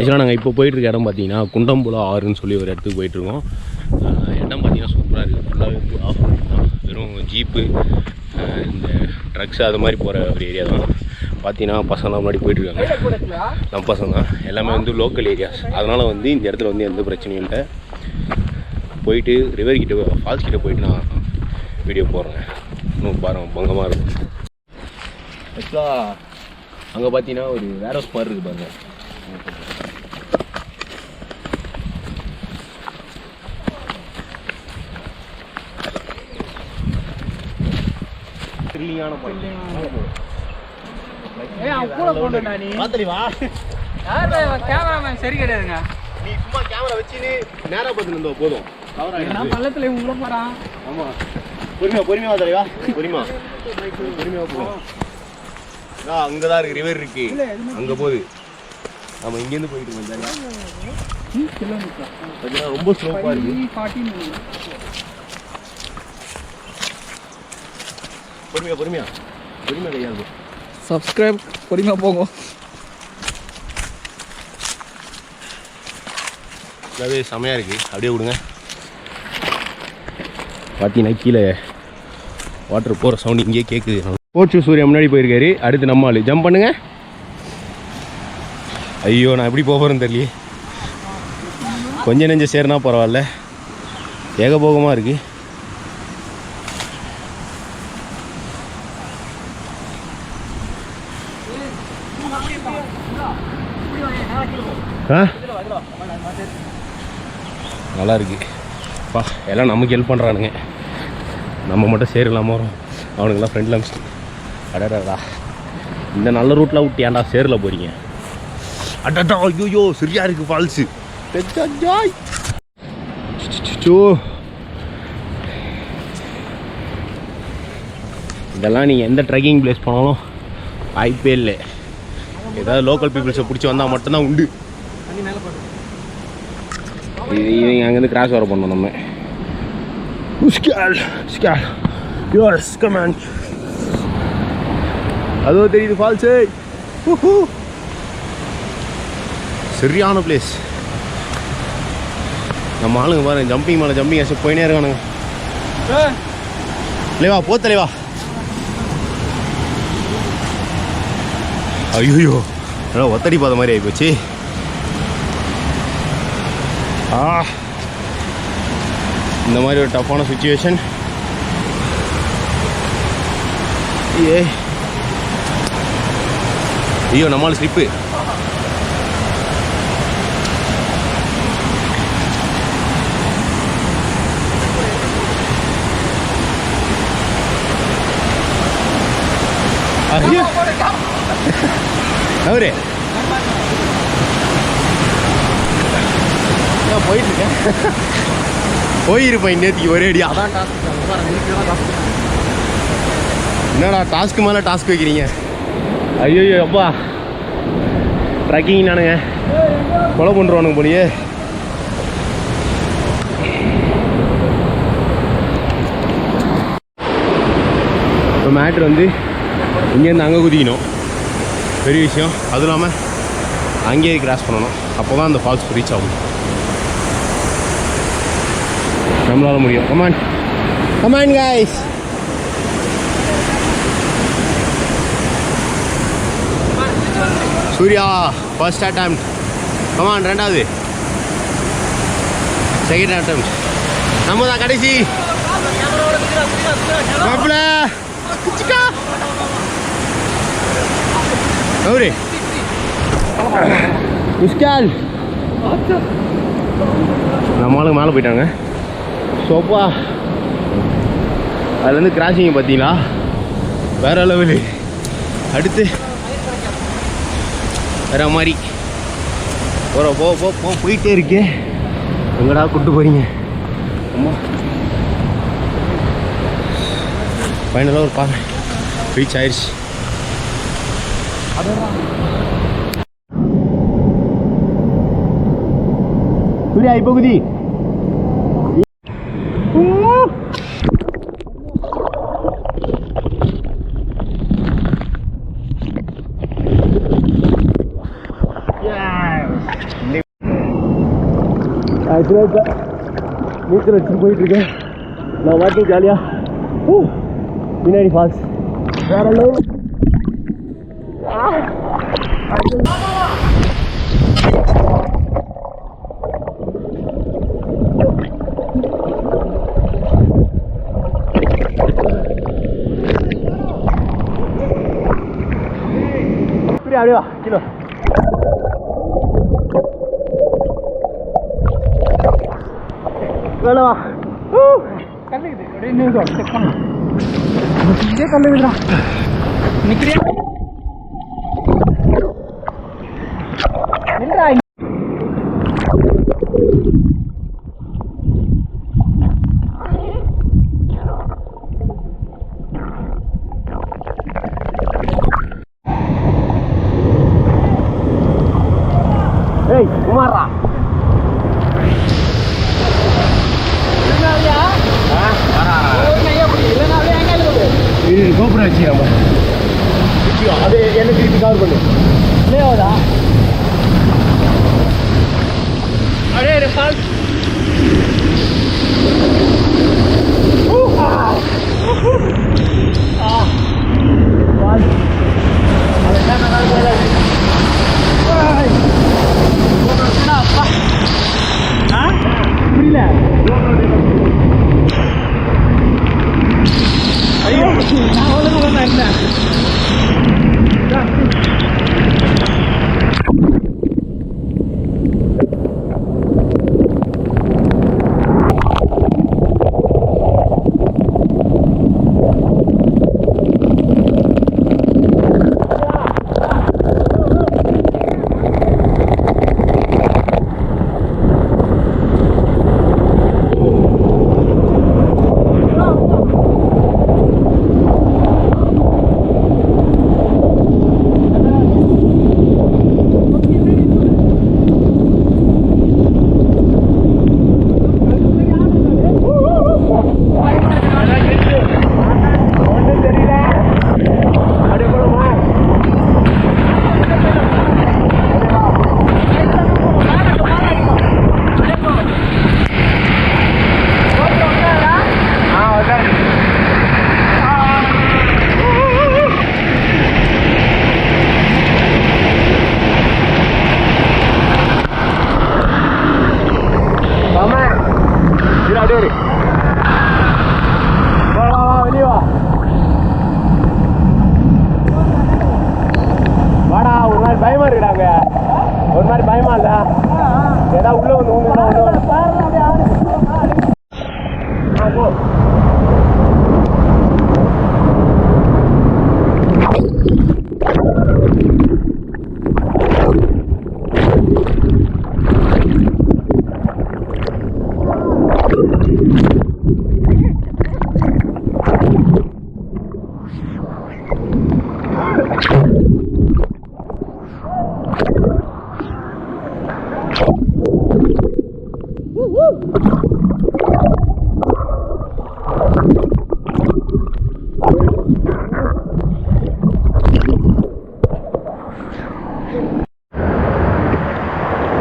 ஆக்சுவலாக நாங்கள் இப்போ போயிட்டுருக்க இடம் பார்த்தீங்கன்னா குண்டம்புலா ஆறுன்னு சொல்லி ஒரு இடத்துக்கு போயிட்டுருக்கோம். இடம் பார்த்தீங்கன்னா சூப்பராக இருக்குது. ஃபுல்லாகவே ஆஃப் தான், வெறும் ஜீப்பு இந்த ட்ரக்ஸ் அது மாதிரி போகிற ஒரு ஏரியா தான். பார்த்தீங்கன்னா பசங்களாம் முன்னாடி போயிட்டுருக்காங்க. நம்ம பசங்க தான் எல்லாமே வந்து லோக்கல் ஏரியாஸ். அதனால் வந்து இந்த இடத்துல வந்து எந்த பிரச்சனையும் இல்லை. போயிட்டு ரிவர் கிட்ட ஃபால்ஸ் கிட்ட போயிட்டு நான் வீடியோ போடுறேன். இன்னும் பாருங்கள் பங்கமாக இருக்கும். ஆக்சுவலாக அங்கே பார்த்தீங்கன்னா ஒரு வேர் ஹவுஸ் மாதிரி இருக்குது பாருங்கள். த்ரில்லிங்கான கேமராமேன் சரி கிடையாதுங்க. நீ சும்மா கேமரா வச்சுன்னு நேராக பார்த்துட்டு இருந்தோம் போதும். பள்ளத்தில் உள்ள போகிறான். ஆமாம், பொறுமையாக தலைவா, பொறுமையாக போகும். அங்கே தான் இருக்குது, ரிவர் இருக்கு, அங்கே போகுது. நம்ம இங்கேருந்து போயிட்டு இருக்கோம். ரொம்ப ஸ்லோப்பாக இருக்கு. பொறுமையாக கையாளும். சப்ஸ்கிரைப் பொறுமையாக போகும். நல்லாவே செமையாக இருக்குது. அப்படியே விடுங்க. பார்த்தீங்கன்னா கீழே வாட்டர் போகிற சவுண்ட் இங்கேயே கேட்குது. போச்சு சூர்யா முன்னாடி போயிருக்காரு. அடுத்து நம்ம ஆள் ஜம்ப் பண்ணுங்க. ஐயோ நான் எப்படி போகிறேன்னு தெரியலையே. கொஞ்சம் நெஞ்ச சேர்னா பரவாயில்ல, ஏகபோகமாக இருக்குது. நல்லா இருக்கு பா. எல்லாம் நமக்கு ஹெல்ப் பண்ணுறானுங்க. நம்ம மட்டும் சேரலாம வரோம், அவனுங்கெல்லாம் ஃப்ரெண்ட்ல மிஸ்ட். அடடா, இந்த நல்ல ரூட்டில் விட்டு ஏன்டா சேரில் போகிறீங்க? அடடா, ஐயோ சரியா இருக்குது ஃபால்ஸு. இதெல்லாம் நீங்கள் எந்த ட்ரெக்கிங் பிளேஸ் போனாலும் வாய்ப்பே இல்லை. ஏதாவது லோக்கல் பீப்புள்ஸை பிடிச்சி வந்தால் மட்டும்தான் உண்டு. இவங்க அங்கேருந்து கிராஸ் வர பண்ணோம் நம்ம. அதோ தெரியுது ஃபால்ஸு. சரியான பிளேஸ். நம்ம ஆளுங்க பாருங்க, ஜம்பிங் மேலே ஜம்பிங் ஆச்சு போயினே இருக்கானுங்க. இல்லைவா போ தலைவா. ஐயோ நல்லா ஒத்தடி பாத மாதிரி ஆகிப்போச்சு. இந்த மாதிரி ஒரு டஃப்பான சுச்சுவேஷன். ஐயோ நம்மளால ஸ்லிப்பு. அவரு போயிட்டு இருக்கேன். போயிருப்பேன் நேற்றுக்கு ஒரே அடியா. என்னடா டாஸ்க்கு மேலே டாஸ்க் வைக்கிறீங்க? ஐயோ அப்பா, ட்ரக்கிங் நானுங்க கொலை பண்ணுறவானுங்க போலியே. இப்போ மேட்ரு வந்து இங்கேருந்து அங்கே குதிக்கணும், பெரிய விஷயம். அதுவும் இல்லாமல் அங்கேயே கிராஸ் பண்ணணும். அப்போ தான் அந்த ஃபால்ஸ் ரீச் ஆகும். நம்மளால முடியும். Come on guys. Surya first attempt. Come on ரெண்டாவது, செகண்ட் அட்டெம்ப்ட். நம்ம தான் கடைசி. அவரு நம்ம ஆளுங்க மேலே போயிட்டாங்க. சோப்பா அதுலேருந்து கிராசிங் பார்த்தீங்களா, வேற லெவலு. அடுத்து வேற மாதிரி போயிட்டே இருக்கே. எங்கடா கூப்பிட்டு போறீங்க? அம்மா ஃபைனலாக ஒரு பாருங்க ரீச் ஆயிடுச்சு. சூர்யா இப்போ குதி. ஆக்சுவலாக இப்போ நீச்சல் வச்சுட்டு போயிட்டுருக்கேன். நான் வாட்டி ஜாலியாக பின்னாடி ஃபால்ஸ் வேற லெவல். அப்படியே வா கிலோ வேணவா கல்லுக்குது அப்படியே நின்று செக் பண்ணலாம். இதே கல்லுக்குதுடா நிற்கிறியா நின்றா. ஏய் குமாரா கோபுரம் வச்சு அது என்ன திருப்பி கவர் பண்ணு இல்லையாவதா அப்படியே ஃபால்ஸ் புரியல. ஐயோ நான் ஒழுங்கு இருந்தேன். வாடா ஒரு மாதிரி பயமா இருக்குடாங்க. ஒரு மாதிரி பயமா இல்ல ஏதாவது உள்ள வந்து போ.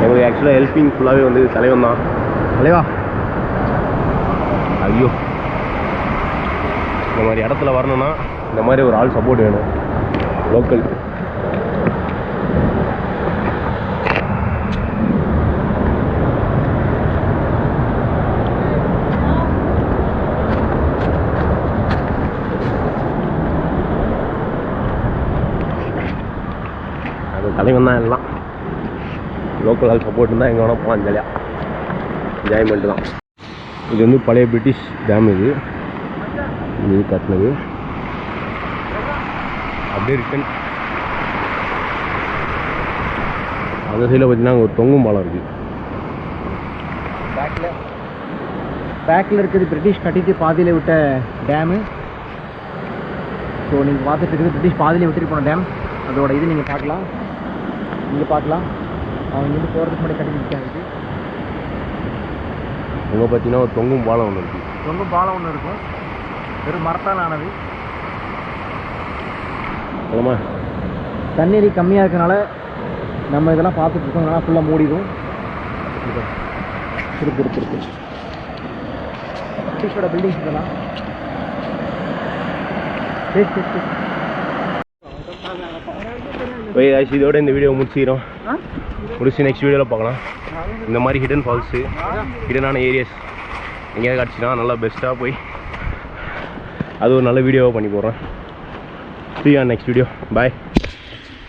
எங்களுக்கு ஆக்சுவலாக ஹெல்பிங் ஃபுல்லாகவே வந்து தலைவன் தான். தலைவா ஐயோ இந்த மாதிரி இடத்துல வரணும்னா இந்த மாதிரி ஒரு ஆள் சப்போர்ட் வேணும். லோக்கல் அது தலைவன் தான். எல்லாம் லோக்கல் ஆள் சப்போர்ட் இருந்தால் எங்கே வேணால் போகலாம் ஜாலியாக என்ஜாய்மெண்ட்டு தான். இது வந்து பழைய பிரிட்டிஷ் டேம். இது கட்டினது அப்படியே ரிட்டன். அந்த சைடில் பார்த்தீங்கன்னா ஒரு தொங்கும் பாலம் இருக்குது. பேக்கில் இருக்குது பிரிட்டிஷ் கட்டிட்டு பாதியில் விட்ட டேமு. ஸோ நீங்கள் பார்த்துட்டு இருக்குது பிரிட்டிஷ் பாதியில் விட்டுட்டு போன டேம். அதோட இது நீங்கள் பார்க்கலாம். அவங்க இங்கேருந்து போகிறதுக்கு முன்னாடி கட்டி நிற்காது. அங்கே பார்த்தீங்கன்னா ஒரு தொங்கும் பாலம் ஒன்று இருக்குது. தொங்கும் பாலம் ஒன்று இருக்கும். வெறும் மரத்தால் ஆனது. ஆமா தண்ணீர் கம்மியாக இருக்கனால நம்ம இதெல்லாம் பார்த்துட்டு இருக்கோம். ஃபுல்லாக மூடிடும். இருக்கு பிரிட்டிஷோட பில்டிங்ஸ் இதெல்லாம். இதோட இந்த வீடியோ முடிச்சிக்கிறோம். முடிச்சு நெக்ஸ்ட் வீடியோவில் பார்க்கலாம். இந்த மாதிரி ஹிடன் ஃபால்ஸு, ஹிடனான ஏரியாஸ் எங்கேயாவது கிடச்சின்னா நல்லா பெஸ்ட்டாக போய் அது ஒரு நல்ல வீடியோவாக பண்ணி போடுறேன். See you on next video. Bye.